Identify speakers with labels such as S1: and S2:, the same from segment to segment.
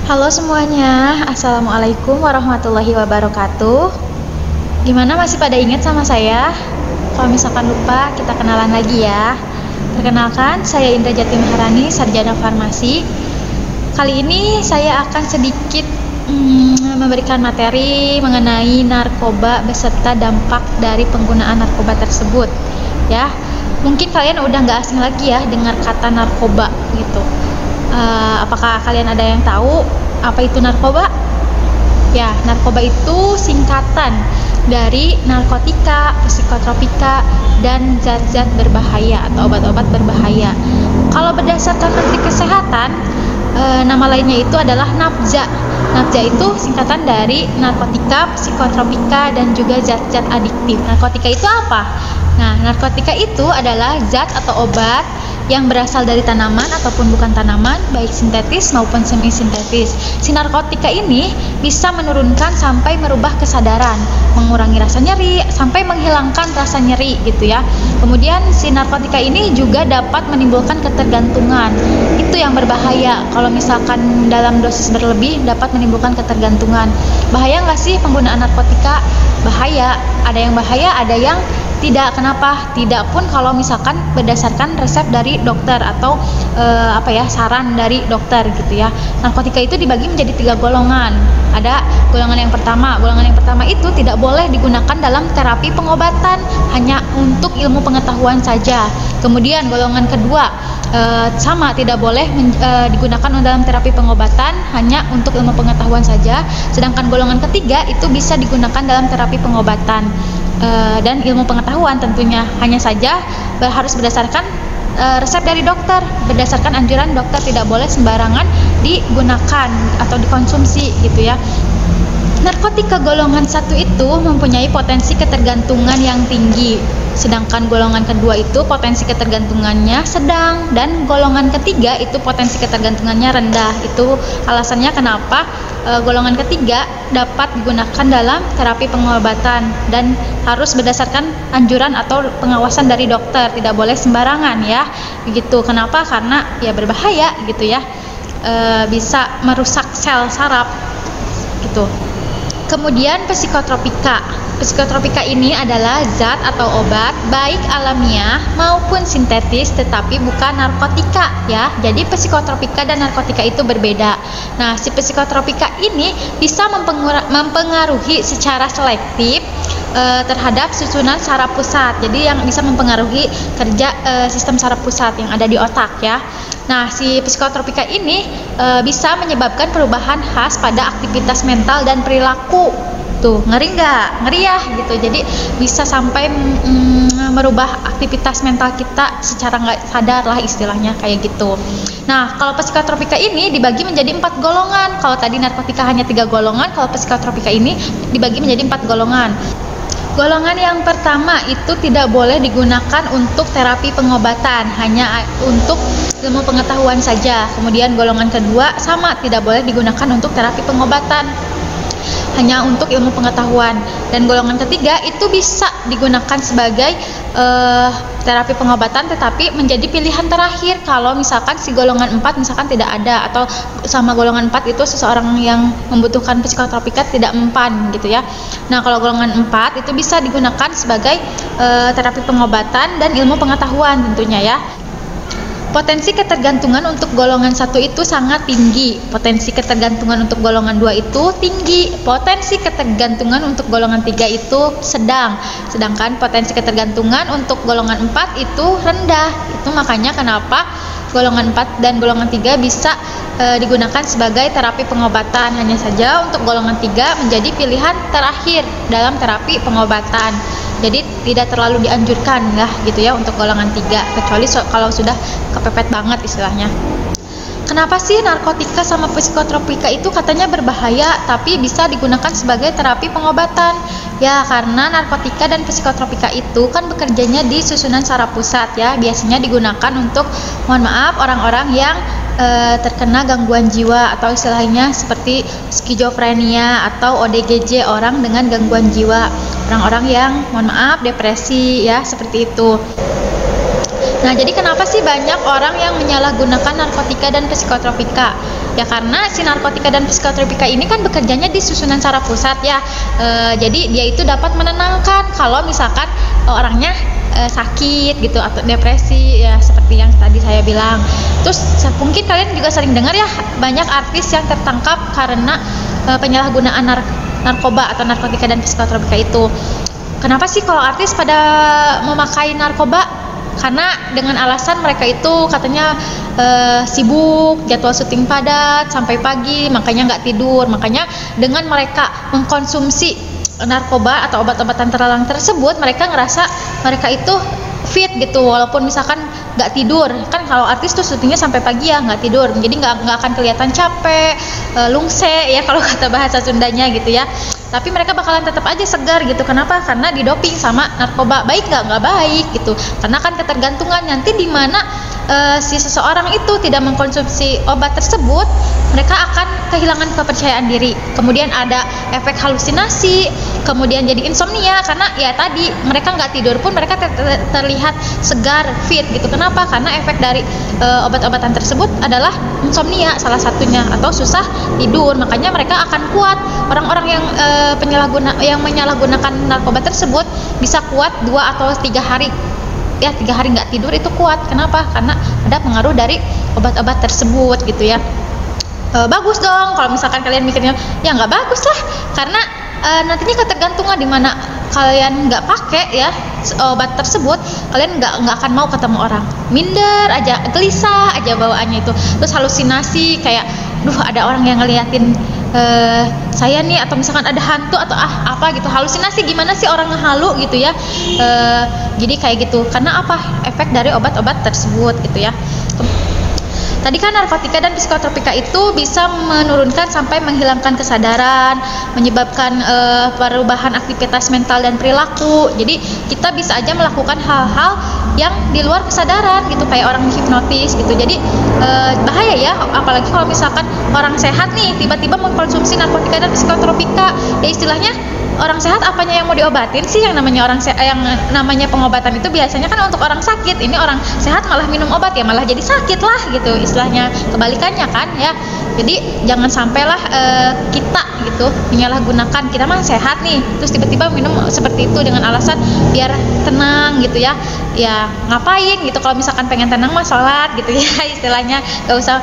S1: Halo semuanya, Assalamualaikum warahmatullahi wabarakatuh. Gimana, masih pada ingat sama saya? Kalau misalkan lupa, kita kenalan lagi ya. Perkenalkan, saya Indra Jati Maharani, Sarjana Farmasi. Kali ini saya akan sedikit memberikan materi mengenai narkoba beserta dampak dari penggunaan narkoba tersebut. Ya, mungkin kalian udah nggak asing lagi ya dengar kata narkoba gitu. Apakah kalian ada yang tahu apa itu narkoba? Ya, narkoba itu singkatan dari narkotika, psikotropika, dan zat-zat berbahaya atau obat-obat berbahaya. Kalau berdasarkan Menteri Kesehatan, nama lainnya itu adalah nafza. Nafza itu singkatan dari narkotika, psikotropika, dan juga zat-zat adiktif. Narkotika itu apa? Nah, narkotika itu adalah zat atau obat yang berasal dari tanaman ataupun bukan tanaman, baik sintetis maupun semi sintetis. Si narkotika ini bisa menurunkan sampai merubah kesadaran, mengurangi rasa nyeri, sampai menghilangkan rasa nyeri gitu ya. Kemudian si narkotika ini juga dapat menimbulkan ketergantungan. Itu yang berbahaya. Kalau misalkan dalam dosis berlebih dapat menimbulkan ketergantungan. Bahaya nggak sih penggunaan narkotika? Bahaya. Ada yang bahaya, ada yang tidak. Kenapa? Tidak pun kalau misalkan berdasarkan resep dari dokter atau saran dari dokter gitu ya. Narkotika itu dibagi menjadi 3 golongan. Ada golongan yang pertama. Golongan yang pertama itu tidak boleh digunakan dalam terapi pengobatan, hanya untuk ilmu pengetahuan saja. Kemudian golongan kedua sama, tidak boleh digunakan dalam terapi pengobatan, hanya untuk ilmu pengetahuan saja. Sedangkan golongan ketiga itu bisa digunakan dalam terapi pengobatan dan ilmu pengetahuan tentunya, hanya saja harus berdasarkan resep dari dokter, berdasarkan anjuran dokter, tidak boleh sembarangan digunakan atau dikonsumsi gitu ya. Narkotika golongan 1 itu mempunyai potensi ketergantungan yang tinggi, sedangkan golongan kedua itu potensi ketergantungannya sedang, dan golongan ketiga itu potensi ketergantungannya rendah. Itu alasannya kenapa golongan ketiga dapat digunakan dalam terapi pengobatan dan harus berdasarkan anjuran atau pengawasan dari dokter, tidak boleh sembarangan ya. Begitu. Kenapa? Karena ya berbahaya gitu ya. Bisa merusak sel saraf gitu. Kemudian psikotropika. Psikotropika ini adalah zat atau obat baik alamiah maupun sintetis, tetapi bukan narkotika ya. Jadi psikotropika dan narkotika itu berbeda. Nah, si psikotropika ini bisa mempengaruhi secara selektif terhadap susunan saraf pusat. Jadi yang bisa mempengaruhi kerja sistem saraf pusat yang ada di otak ya. Nah, si psikotropika ini bisa menyebabkan perubahan khas pada aktivitas mental dan perilaku. Tuh, ngeri nggak? Ngeri ya gitu. Jadi bisa sampai merubah aktivitas mental kita secara nggak sadar lah istilahnya, kayak gitu. Nah, kalau psikotropika ini dibagi menjadi 4 golongan. Kalau tadi narkotika hanya 3 golongan, kalau psikotropika ini dibagi menjadi 4 golongan. Golongan yang pertama itu tidak boleh digunakan untuk terapi pengobatan, hanya untuk ilmu pengetahuan saja. Kemudian golongan kedua sama, tidak boleh digunakan untuk terapi pengobatan, hanya untuk ilmu pengetahuan. Dan golongan ketiga itu bisa digunakan sebagai terapi pengobatan, tetapi menjadi pilihan terakhir kalau misalkan si golongan 4 misalkan tidak ada, atau sama golongan 4 itu seseorang yang membutuhkan psikotropika tidak mempan gitu ya. Nah, kalau golongan 4 itu bisa digunakan sebagai terapi pengobatan dan ilmu pengetahuan tentunya ya. Potensi ketergantungan untuk golongan 1 itu sangat tinggi. Potensi ketergantungan untuk golongan 2 itu tinggi. Potensi ketergantungan untuk golongan 3 itu sedang. Sedangkan potensi ketergantungan untuk golongan 4 itu rendah. Itu makanya kenapa golongan 4 dan golongan 3 bisa digunakan sebagai terapi pengobatan. Hanya saja untuk golongan 3 menjadi pilihan terakhir dalam terapi pengobatan. Jadi tidak terlalu dianjurkan lah gitu ya untuk golongan 3, kecuali kalau sudah kepepet banget istilahnya. Kenapa sih narkotika sama psikotropika itu katanya berbahaya tapi bisa digunakan sebagai terapi pengobatan? Ya, karena narkotika dan psikotropika itu kan bekerjanya di susunan saraf pusat ya. Biasanya digunakan untuk, mohon maaf, orang-orang yang terkena gangguan jiwa atau istilahnya seperti skizofrenia atau ODGJ, orang dengan gangguan jiwa. Orang-orang yang, mohon maaf, depresi ya, seperti itu. Nah, jadi kenapa sih banyak orang yang menyalahgunakan narkotika dan psikotropika? Ya karena si narkotika dan psikotropika ini kan bekerjanya di susunan saraf pusat ya. Jadi dia itu dapat menenangkan kalau misalkan orangnya sakit gitu atau depresi ya, seperti yang tadi saya bilang. Terus mungkin kalian juga sering dengar ya, banyak artis yang tertangkap karena penyalahgunaan narkoba atau narkotika dan psikotropika itu. Kenapa sih kalau artis pada memakai narkoba? Karena dengan alasan mereka itu katanya sibuk, jadwal syuting padat sampai pagi, makanya nggak tidur. Makanya dengan mereka mengkonsumsi narkoba atau obat-obatan terlarang tersebut, mereka ngerasa mereka itu fit gitu, walaupun misalkan nggak tidur. Kan kalau artis tuh syutingnya sampai pagi ya, nggak tidur, jadi nggak akan kelihatan capek, lungse ya kalau kata bahasa Sundanya gitu ya. Tapi mereka bakalan tetap aja segar gitu. Kenapa? Karena didoping sama narkoba. Baik nggak baik gitu, karena kan ketergantungan. Nanti di mana si seseorang itu tidak mengkonsumsi obat tersebut, mereka akan kehilangan kepercayaan diri, kemudian ada efek halusinasi, kemudian jadi insomnia. Karena ya tadi mereka nggak tidur pun mereka terlihat segar, fit gitu. Kenapa? Karena efek dari obat-obatan tersebut adalah insomnia salah satunya, atau susah tidur. Makanya mereka akan kuat. Orang-orang yang menyalahgunakan narkoba tersebut bisa kuat 2 atau 3 hari ya, 3 hari nggak tidur itu kuat. Kenapa? Karena ada pengaruh dari obat-obat tersebut gitu ya. Bagus dong kalau misalkan kalian mikirnya ya nggak bagus lah, karena nantinya ketergantungan, di mana kalian nggak pakai ya obat tersebut, kalian nggak akan mau ketemu orang, minder aja, gelisah aja bawaannya itu. Terus halusinasi, kayak ada orang yang ngeliatin saya nih, atau misalkan ada hantu atau apa gitu. Halusinasi, gimana sih orang ngehalu gitu ya. Jadi kayak gitu, karena apa? Efek dari obat-obat tersebut gitu ya. Tadi kan narkotika dan psikotropika itu bisa menurunkan sampai menghilangkan kesadaran, menyebabkan perubahan aktivitas mental dan perilaku. Jadi kita bisa aja melakukan hal-hal yang di luar kesadaran gitu, kayak orang hipnotis gitu. Jadi bahaya ya, apalagi kalau misalkan orang sehat nih tiba-tiba mengkonsumsi narkotika dan psikotropika. Ya istilahnya orang sehat apanya yang mau diobatin sih? Yang namanya pengobatan itu biasanya kan untuk orang sakit. Ini orang sehat malah minum obat, ya malah jadi sakit lah gitu istilahnya. Kebalikannya kan ya. Jadi jangan sampailah kita gitu menyalahgunakan. Kita mah sehat nih, terus tiba-tiba minum seperti itu dengan alasan biar tenang gitu ya. Ya ngapain gitu, kalau misalkan pengen tenang mah sholat gitu ya istilahnya. Gak usah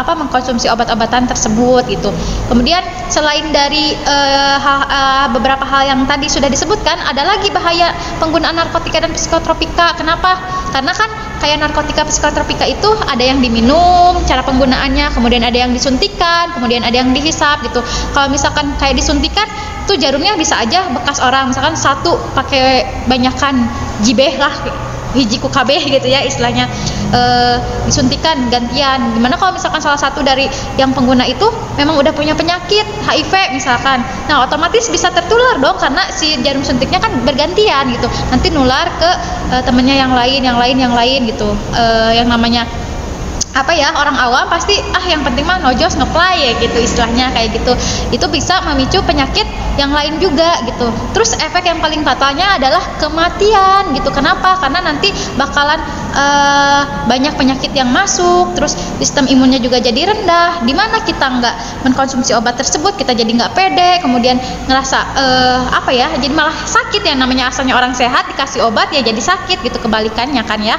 S1: mengkonsumsi obat-obatan tersebut gitu. Kemudian selain dari beberapa hal yang tadi sudah disebutkan, ada lagi bahaya penggunaan narkotika dan psikotropika. Kenapa? Karena kan kayak narkotika psikotropika itu ada yang diminum cara penggunaannya, kemudian ada yang disuntikan, kemudian ada yang dihisap gitu. Kalau misalkan kayak disuntikan tuh jarumnya bisa aja bekas orang, misalkan satu pakai banyakan jibeh lah, hiji ku kabeh gitu ya istilahnya. Disuntikan gantian. Gimana kalau misalkan salah satu dari yang pengguna itu memang udah punya penyakit HIV misalkan, nah otomatis bisa tertular dong, karena si jarum suntiknya kan bergantian gitu, nanti nular ke temennya yang lain gitu. Yang namanya orang awam pasti yang penting mah nojos ngeplay ya gitu istilahnya, kayak gitu. Itu bisa memicu penyakit yang lain juga gitu. Terus efek yang paling fatalnya adalah kematian gitu. Kenapa? Karena nanti bakalan banyak penyakit yang masuk, terus sistem imunnya juga jadi rendah. Dimana kita nggak mengkonsumsi obat tersebut, kita jadi nggak pede, kemudian ngerasa jadi malah sakit. Yang namanya asalnya orang sehat dikasih obat ya jadi sakit gitu, kebalikannya kan ya.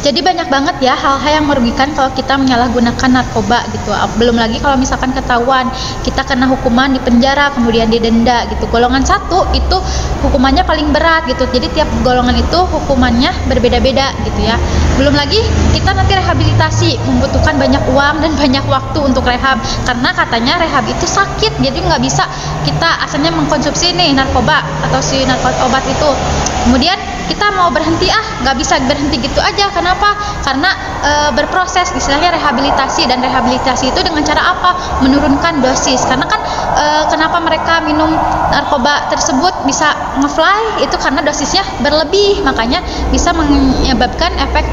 S1: Jadi banyak banget ya hal-hal yang merugikan kalau kita menyalahgunakan narkoba gitu. Belum lagi kalau misalkan ketahuan, kita kena hukuman di penjara, kemudian didenda gitu. Golongan 1 itu hukumannya paling berat gitu. Jadi tiap golongan itu hukumannya berbeda-beda gitu ya. Belum lagi kita nanti rehabilitasi, membutuhkan banyak uang dan banyak waktu untuk rehab. Karena katanya rehab itu sakit, jadi nggak bisa kita asalnya mengkonsumsi nih narkoba atau si obat itu. Kemudian kita mau berhenti, nggak bisa berhenti gitu aja. Kenapa? Karena berproses, istilahnya rehabilitasi. Dan rehabilitasi itu dengan cara apa? Menurunkan dosis. Karena kan kenapa mereka minum narkoba tersebut bisa ngefly itu karena dosisnya berlebih, makanya bisa menyebabkan efek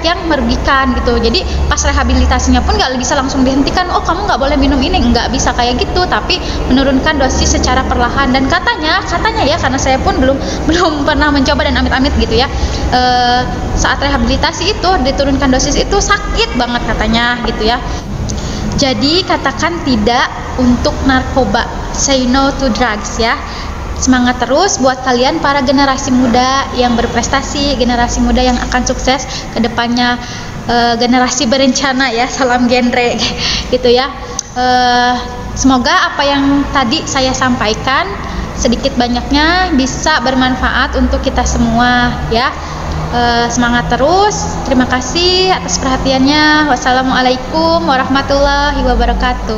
S1: yang merugikan gitu. Jadi pas rehabilitasinya pun nggak bisa langsung dihentikan, oh kamu nggak boleh minum ini, nggak bisa kayak gitu, tapi menurunkan dosis secara perlahan. Dan katanya ya, karena saya pun belum pernah mencoba dan amit-amit gitu ya, saat rehabilitasi itu diturunkan dosis itu sakit banget katanya gitu ya. Jadi katakan tidak untuk narkoba, say no to drugs ya. Semangat terus buat kalian para generasi muda yang berprestasi, generasi muda yang akan sukses ke depannya, generasi berencana ya, salam genre gitu ya. Semoga apa yang tadi saya sampaikan sedikit banyaknya bisa bermanfaat untuk kita semua ya. Semangat terus. Terima kasih atas perhatiannya. Wassalamualaikum warahmatullahi wabarakatuh.